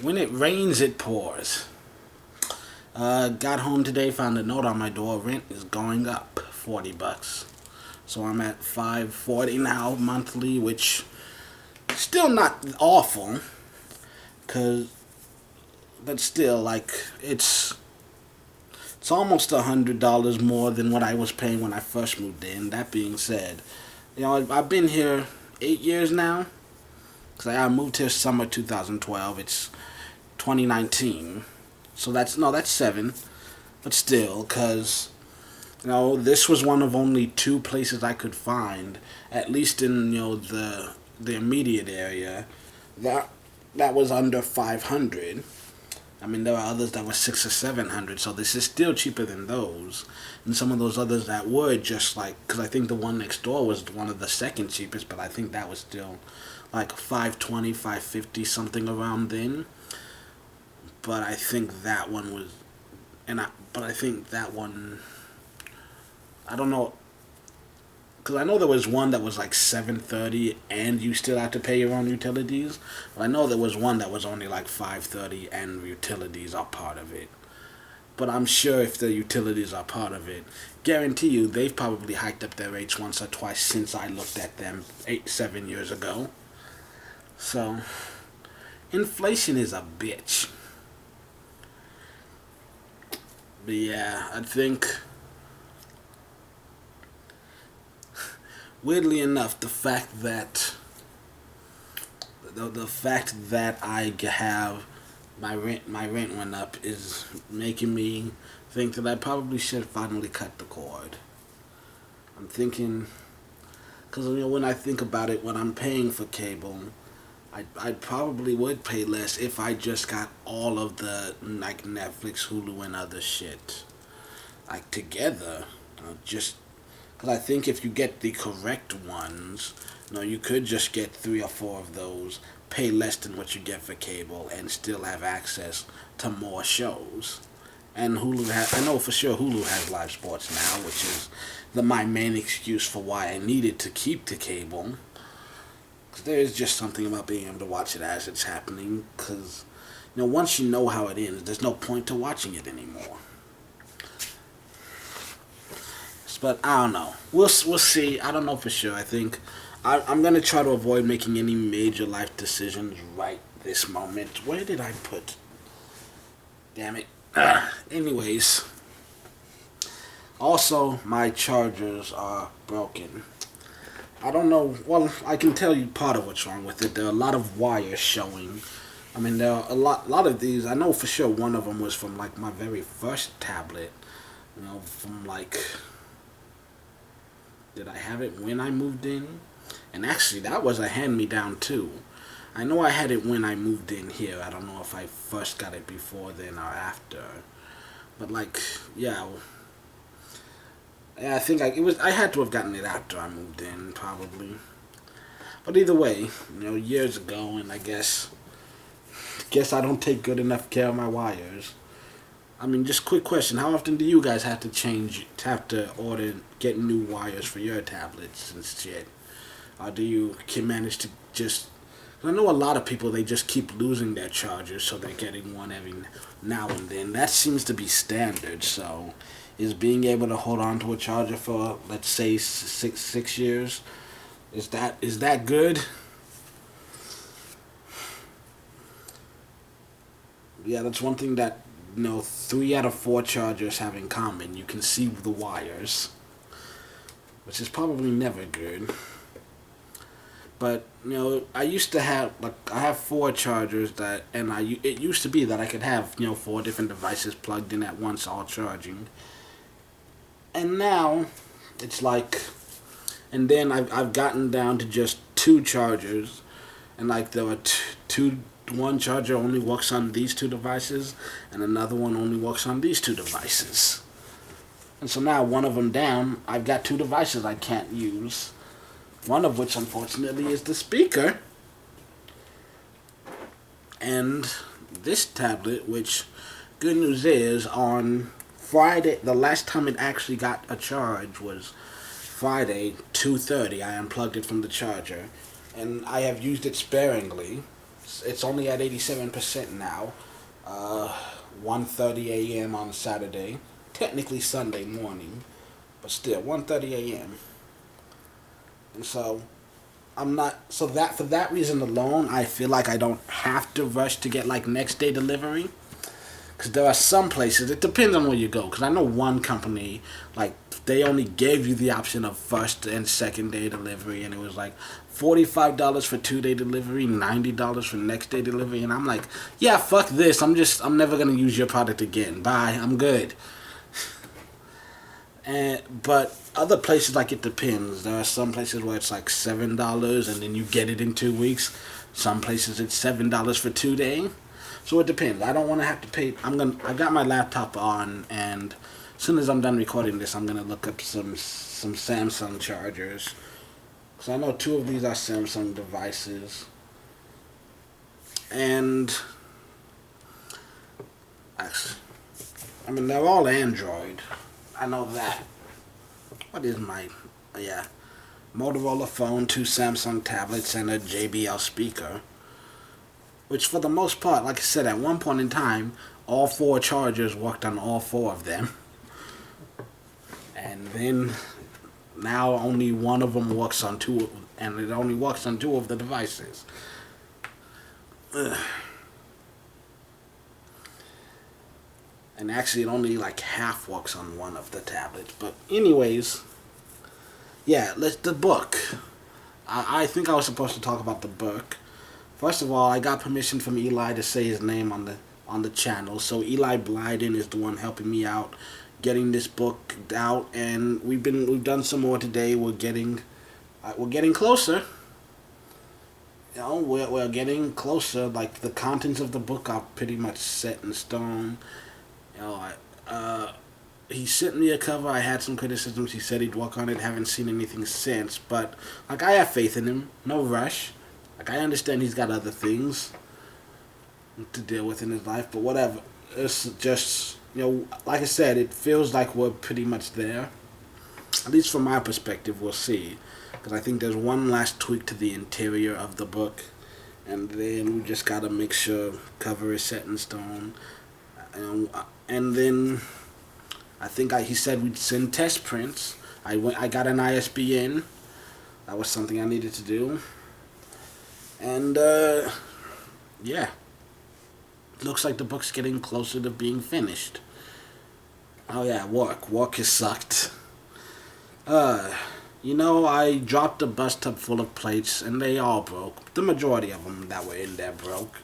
When it rains, it pours. Got home today, found a note on my door. Rent is going up $40. So I'm at $540 now monthly, which still not awful, cause but still like it's almost $100 more than what I was paying when I first moved in. That being said, I've been here 8 years now. Cause I moved here summer 2012. It's 2019. So that's 7, but still, cause this was one of only 2 places I could find, at least in the immediate area, that was under 500. I mean, there were others that were 600 or 700, so this is still cheaper than those, and some of those others that were just like, because I think the one next door was one of the second cheapest, but I think that was still like 520, 550, something around then. But I think that one was, but I think that one, I don't know, because I know there was one that was like 730, and you still have to pay your own utilities. But I know there was one that was only like 530, and utilities are part of it. But I'm sure if the utilities are part of it, guarantee you they've probably hiked up their rates once or twice since I looked at them 7 years ago. So inflation is a bitch. But yeah, I think weirdly enough, the fact that I have my rent went up is making me think that I probably should finally cut the cord. I'm thinking, because when I think about it, when I'm paying for cable, I probably would pay less if I just got all of the like Netflix, Hulu, and other shit like together. Just because I think if you get the correct ones, you could just get 3 or 4 of those, pay less than what you get for cable, and still have access to more shows. And I know for sure Hulu has live sports now, which is my main excuse for why I needed to keep the cable. Because there is just something about being able to watch it as it's happening. Because once you know how it ends, there's no point to watching it anymore. But I don't know. We'll see. I don't know for sure. I think I'm gonna try to avoid making any major life decisions right this moment. Where did I put? Damn it. Anyways, also my chargers are broken. I don't know. Well, I can tell you part of what's wrong with it. There are a lot of wires showing. I mean, there are a lot of these. I know for sure one of them was from like my very first tablet. From like, did I have it when I moved in? And actually, that was a hand-me-down too. I know I had it when I moved in here. I don't know if I first got it before then or after. But like, yeah. Yeah, I think it was. I had to have gotten it after I moved in, probably. But either way, years ago, and I guess I don't take good enough care of my wires. I mean, just quick question: how often do you guys have to get new wires for your tablets and shit? Or do you can manage to just? I know a lot of people, they just keep losing their chargers, so they're getting one every now and then. That seems to be standard. So, is being able to hold on to a charger for, let's say, 6 years, is that good? Yeah, that's one thing that 3 out of 4 chargers have in common. You can see the wires, which is probably never good. But I used to have I have 4 chargers and it used to be that I could have 4 different devices plugged in at once, all charging. And now it's like, and then I've gotten down to just 2 chargers, and like there are two. One charger only works on these 2 devices, and another one only works on these 2 devices. And so now one of them down, I've got 2 devices I can't use. One of which, unfortunately, is the speaker. And this tablet, which, good news is, on Friday, the last time it actually got a charge was Friday, 2:30. I unplugged it from the charger. And I have used it sparingly. It's only at 87% now. 1:30 a.m. on Saturday, technically Sunday morning, but still 1:30 a.m. And so I'm not so that for that reason alone, I feel like I don't have to rush to get like next day delivery. Because there are some places, it depends on where you go. Because I know one company, like, they only gave you the option of first and second day delivery, and it was like $45 for 2 day delivery, $90 for next day delivery, and I'm like, yeah, fuck this. I'm never gonna use your product again. Bye. I'm good. But other places, like, it depends. There are some places where it's like $7 and then you get it in 2 weeks. Some places it's $7 for 2 day. So it depends. I don't want to have to pay. I got my laptop on, and as soon as I'm done recording this, I'm gonna look up some Samsung chargers. Cause I know two of these are Samsung devices, and actually, I mean they're all Android. I know that. What is my yeah? Motorola phone, two Samsung tablets, and a JBL speaker. Which for the most part, like I said, at one point in time, all four chargers worked on all four of them. And then now only one of them works on two, and it only works on two of the devices. Ugh. And actually it only like half works on one of the tablets. But anyways, yeah, the book. I think I was supposed to talk about the book. First of all, I got permission from Eli to say his name on the channel. So Eli Blyden is the one helping me out getting this book out, and we've done some more today. We're getting closer. You know, we're getting closer. Like, the contents of the book are pretty much set in stone. You know, he sent me a cover. I had some criticisms. He said he'd work on it. Haven't seen anything since, but like, I have faith in him. No rush. Like, I understand he's got other things to deal with in his life, but whatever. It's just, you know, like I said, it feels like we're pretty much there. At least from my perspective, we'll see. Because I think there's one last tweak to the interior of the book, and then we just gotta make sure cover is set in stone. And then I think he said we'd send test prints. I got an ISBN. That was something I needed to do. And, yeah. Looks like the book's getting closer to being finished. Oh, yeah, work has sucked. You know, I dropped a bus tub full of plates, and they all broke. The majority of them that were in there broke.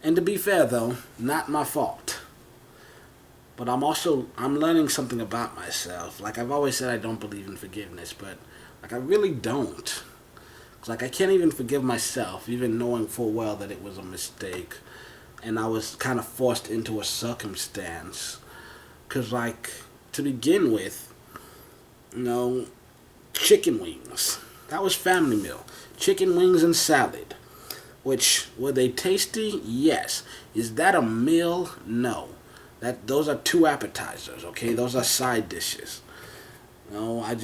And to be fair, though, not my fault. But I'm learning something about myself. Like, I've always said I don't believe in forgiveness, but, like, I really don't. Like, I can't even forgive myself, even knowing full well that it was a mistake. And I was kind of forced into a circumstance. Because, like, to begin with, you know, chicken wings. That was family meal. Chicken wings and salad. Which, were they tasty? Yes. Is that a meal? No. Those are two appetizers, okay? Those are side dishes. No, I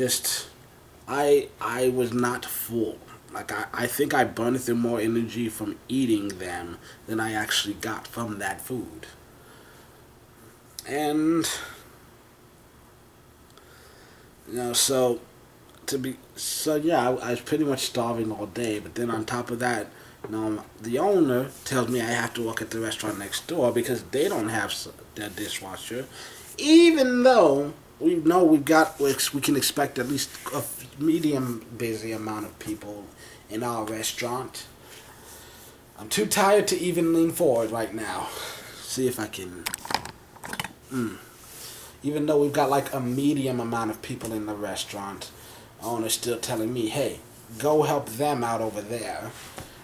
was not full. Like, I think I burned through more energy from eating them than I actually got from that food. And, you know, yeah, I was pretty much starving all day. But then on top of that, you know, the owner tells me I have to work at the restaurant next door because they don't have their dishwasher. Even though we know we can expect at least a medium busy amount of people in our restaurant. I'm too tired to even lean forward right now. See if I can. Even though we've got like a medium amount of people in the restaurant, the owner's still telling me, hey, go help them out over there.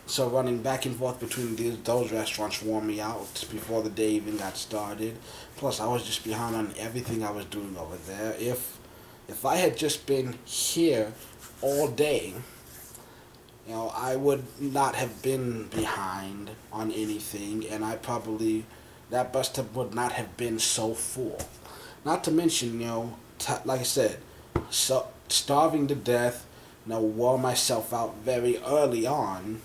So running back and forth between those restaurants wore me out before the day even got started. Plus, I was just behind on everything I was doing over there. If I had just been here all day, you know, I would not have been behind on anything, and that bus stop would not have been so full. Not to mention, you know, like I said, starving to death, you know, wore myself out very early on.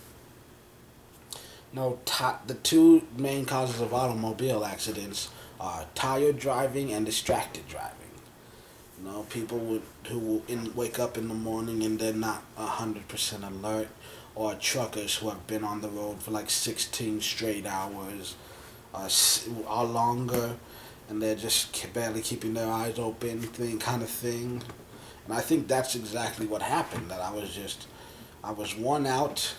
No, the two main causes of automobile accidents are tired driving and distracted driving. People wake up in the morning and they're not 100% alert, or truckers who have been on the road for like 16 straight hours, or longer, and they're just barely keeping their eyes open, kind of thing. And I think that's exactly what happened. That I was worn out,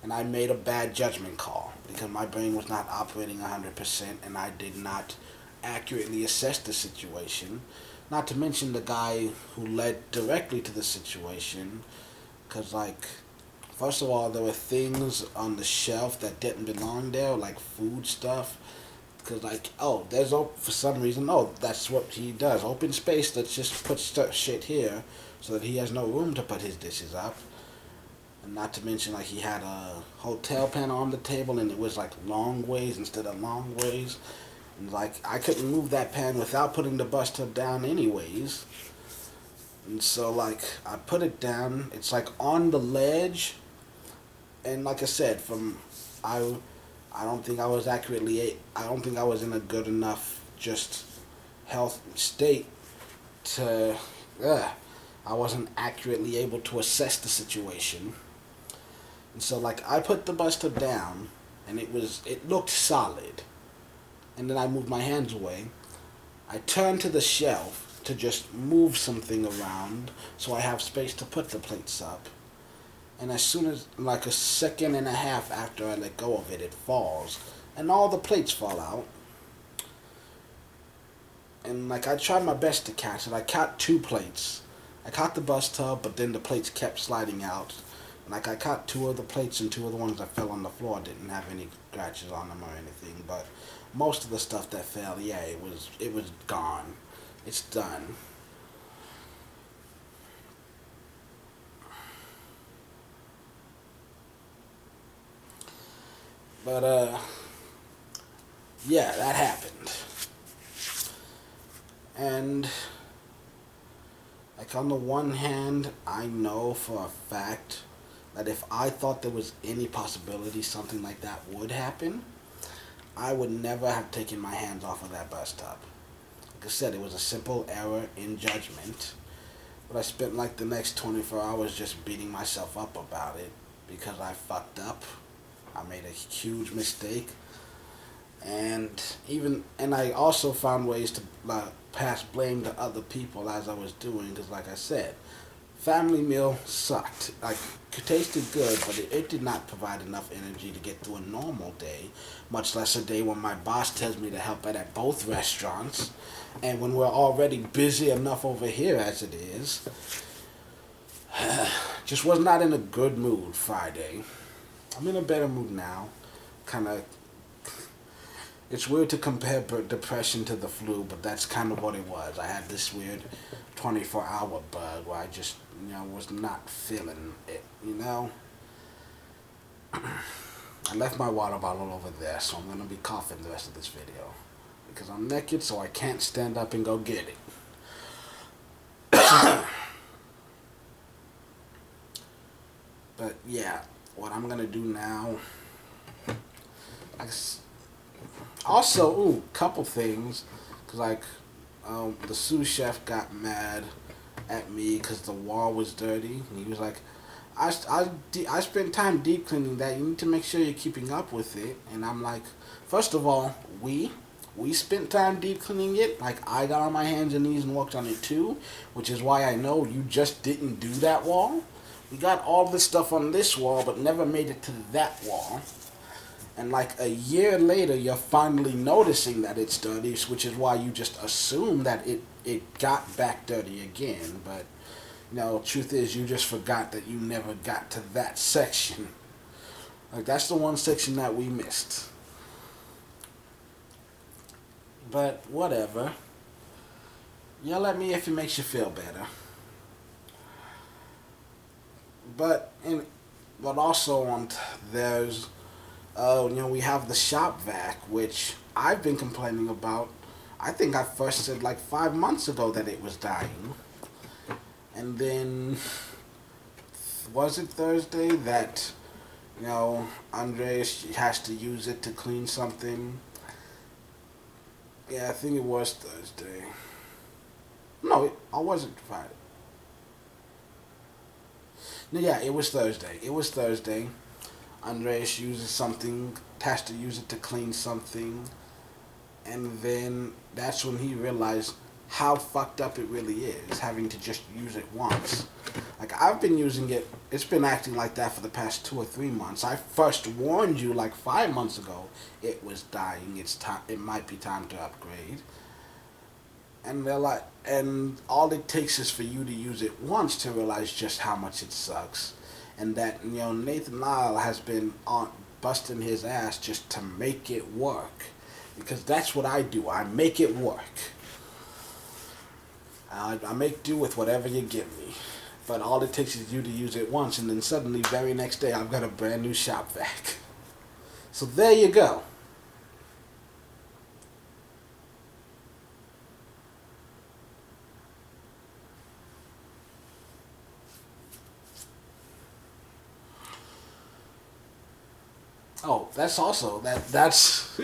and I made a bad judgment call because my brain was not operating 100%, and I did not accurately assess the situation. Not to mention the guy who led directly to the situation, because, like, first of all, there were things on the shelf that didn't belong there, like food stuff. Because, like, oh, for some reason, oh, that's what he does. Open space, let's just put shit here so that he has no room to put his dishes up. And not to mention, like, he had a hotel pen on the table and it was, like, long ways instead of long ways. And, like, I couldn't move that pen without putting the bus tub down anyways. And so, like, I put it down. It's, like, on the ledge. And, like I said, I don't think I was I don't think I was in a good enough just health state to, I wasn't accurately able to assess the situation. And so, like, I put the bus tub down, and it looked solid. And then I moved my hands away. I turned to the shelf to just move something around so I have space to put the plates up. And as soon as, like, a second and a half after I let go of it, it falls. And all the plates fall out. And, like, I tried my best to catch it. I caught two plates. I caught the bus tub, but then the plates kept sliding out. Like, I caught two of the plates, and two of the ones that fell on the floor didn't have any scratches on them or anything. But most of the stuff that fell, yeah, it was gone. It's done. But yeah, that happened. And, like, on the one hand, I know for a fact that if I thought there was any possibility something like that would happen, I would never have taken my hands off of that bus stop. Like I said, it was a simple error in judgment. But I spent, like, the next 24 hours just beating myself up about it because I fucked up. I made a huge mistake. And I also found ways to, like, pass blame to other people as I was doing, because, like I said, family meal sucked. Like, it tasted good, but it did not provide enough energy to get through a normal day, much less a day when my boss tells me to help out at both restaurants, and when we're already busy enough over here as it is. Just was not in a good mood Friday. I'm in a better mood now. Kind of, it's weird to compare depression to the flu, but that's kind of what it was. I had this weird 24-hour bug where I just, was not feeling it. I left my water bottle over there, so I'm going to be coughing the rest of this video. Because I'm naked, so I can't stand up and go get it. But yeah, what I'm going to do now... Also, couple things, because, like, the sous chef got mad at me because the wall was dirty, and he was like, I spent time deep cleaning that, you need to make sure you're keeping up with it. And I'm like, first of all, we spent time deep cleaning it, like, I got on my hands and knees and worked on it too, which is why I know you just didn't do that wall. We got all this stuff on this wall, but never made it to that wall. And, like, a year later, you're finally noticing that it's dirty, which is why you just assume that it got back dirty again. But, truth is, you just forgot that you never got to that section. Like, that's the one section that we missed. But, whatever. Yell at me if it makes you feel better. But also, there's... we have the shop vac, which I've been complaining about. I think I first said like 5 months ago that it was dying. And then, was it Thursday that Andres has to use it to clean something. Yeah, I think it was Thursday. No, I wasn't Friday. No, yeah, it was Thursday. It was Thursday. Andreas uses something, has to use it to clean something, and then that's when he realized how fucked up it really is, having to just use it once. Like, I've been using it, it's been acting like that for the past 2 or 3 months. I first warned you like 5 months ago it was dying, it's time, it might be time to upgrade. And they're like, and all it takes is for you to use it once to realize just how much it sucks. And that, Nathan Lyle has been on busting his ass just to make it work. Because that's what I do. I make it work. I make do with whatever you give me. But all it takes is you to use it once, and then suddenly, very next day, I've got a brand new shop vac. So there you go. Oh, that's also that's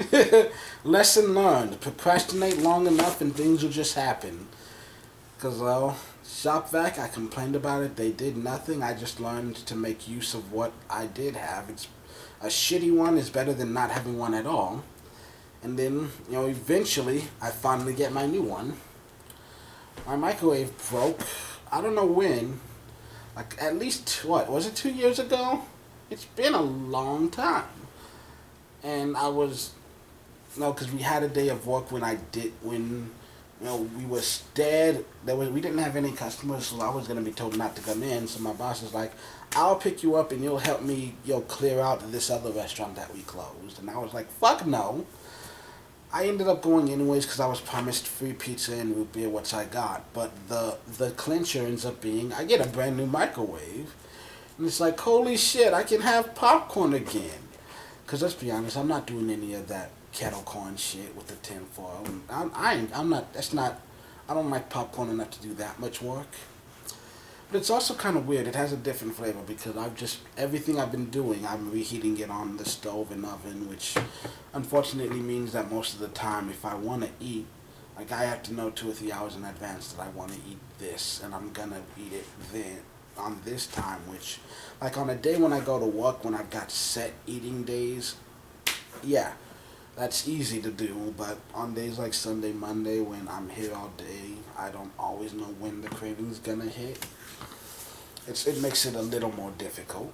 lesson learned. Procrastinate long enough and things will just happen. Cause shop vac, I complained about it. They did nothing. I just learned to make use of what I did have. It's a shitty one is better than not having one at all. And then eventually I finally get my new one. My microwave broke. I don't know when. Like at least what was it 2 years ago? It's been a long time. And I was no, because we had a day of work when we were dead. We didn't have any customers, so I was gonna be told not to come in. So my boss was like, "I'll pick you up and you'll help me clear out this other restaurant that we closed." And I was like, "Fuck no." I ended up going anyways because I was promised free pizza and root beer, which I got. But the clincher ends up being I get a brand new microwave, and it's like, holy shit, I can have popcorn again. Because let's be honest, I'm not doing any of that kettle corn shit with the tinfoil. I'm not, that's not, I don't like popcorn enough to do that much work. But it's also kind of weird. It has a different flavor because everything I've been doing, I'm reheating it on the stove and oven, which unfortunately means that most of the time if I want to eat, like I have to know 2 or 3 hours in advance that I want to eat this and I'm going to eat it then on this time, which like on a day when I go to work, when I've got set eating days, yeah, that's easy to do. But on days like Sunday, Monday, when I'm here all day, I don't always know when the craving's gonna hit. It makes it a little more difficult.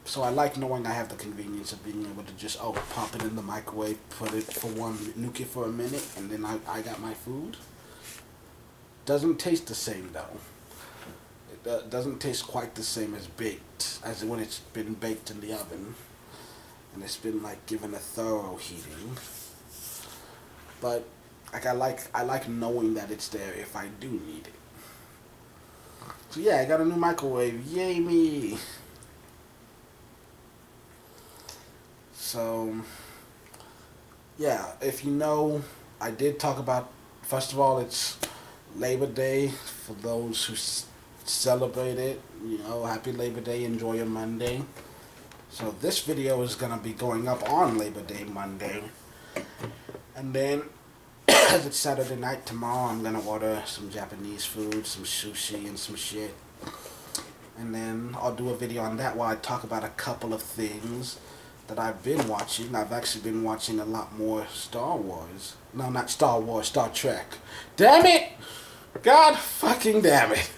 So I like knowing I have the convenience of being able to just pop it in the microwave, put it for nuke it for a minute, and then I got my food. Doesn't taste the same though. Doesn't taste quite the same as baked, as when it's been baked in the oven, and it's been like given a thorough heating. But like I like knowing that it's there if I do need it. So yeah, I got a new microwave. Yay me! So yeah, if I did talk about. First of all, it's Labor Day for those who celebrate it. Happy Labor Day. Enjoy your Monday. So this video is gonna be going up on Labor Day Monday, and then as it's Saturday night tomorrow, I'm gonna order some Japanese food, some sushi, and some shit, and then I'll do a video on that while I talk about a couple of things that I've been watching. I've actually been watching a lot more Star Wars. No, not Star Wars, Star Trek. Damn it! God fucking damn it!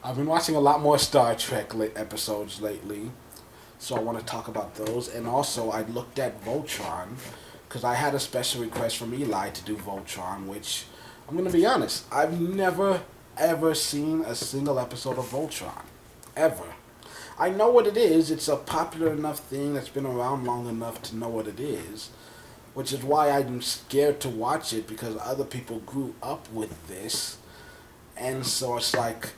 I've been watching a lot more Star Trek episodes lately, so I want to talk about those. And also, I looked at Voltron, because I had a special request from Eli to do Voltron, which, I'm going to be honest, I've never, ever seen a single episode of Voltron. Ever. I know what it is. It's a popular enough thing that's been around long enough to know what it is, which is why I'm scared to watch it, because other people grew up with this, and so it's like,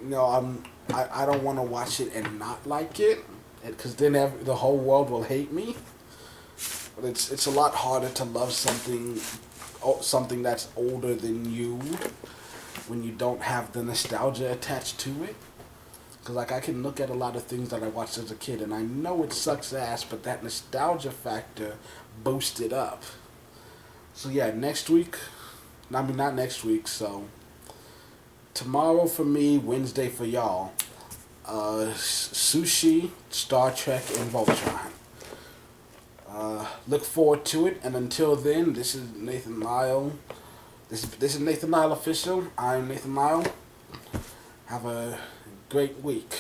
I don't want to watch it and not like it, because then the whole world will hate me. But it's a lot harder to love something that's older than you when you don't have the nostalgia attached to it. Cause like I can look at a lot of things that I watched as a kid, and I know it sucks ass, but that nostalgia factor boosted up. So yeah, next week. I mean, not next week. So tomorrow for me, Wednesday for y'all. Sushi, Star Trek, and Voltron. Look forward to it, and until then, this is Nathan Lyle. This is Nathan Lyle official. I'm Nathan Lyle. Have a great week.